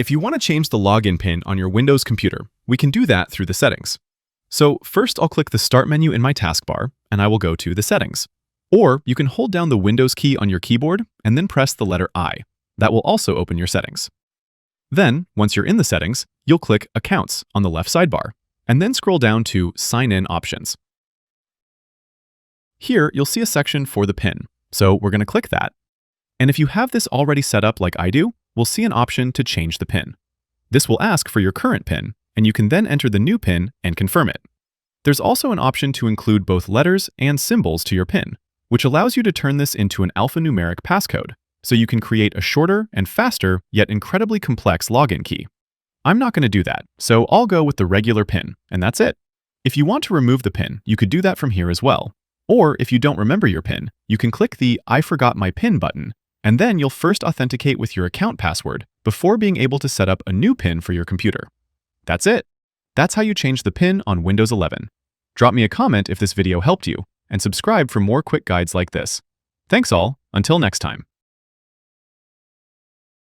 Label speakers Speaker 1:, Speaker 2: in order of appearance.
Speaker 1: If you want to change the login PIN on your Windows computer, we can do that through the settings. So first I'll click the Start menu in my taskbar, and I will go to the Settings. Or you can hold down the Windows key on your keyboard and then press the letter I. That will also open your settings. Then, once you're in the settings, you'll click Accounts on the left sidebar, and then scroll down to Sign In Options. Here, you'll see a section for the PIN, so we're going to click that. And if you have this already set up like I do, we'll see an option to change the PIN. This will ask for your current PIN, and you can then enter the new PIN and confirm it. There's also an option to include both letters and symbols to your PIN, which allows you to turn this into an alphanumeric passcode, so you can create a shorter and faster, yet incredibly complex login key. I'm not going to do that, so I'll go with the regular PIN, and that's it. If you want to remove the PIN, you could do that from here as well. Or if you don't remember your PIN, you can click the I forgot my PIN button, and then you'll first authenticate with your account password before being able to set up a new PIN for your computer. That's it. That's how you change the PIN on Windows 11. Drop me a comment if this video helped you, and subscribe for more quick guides like this. Thanks all, until next time.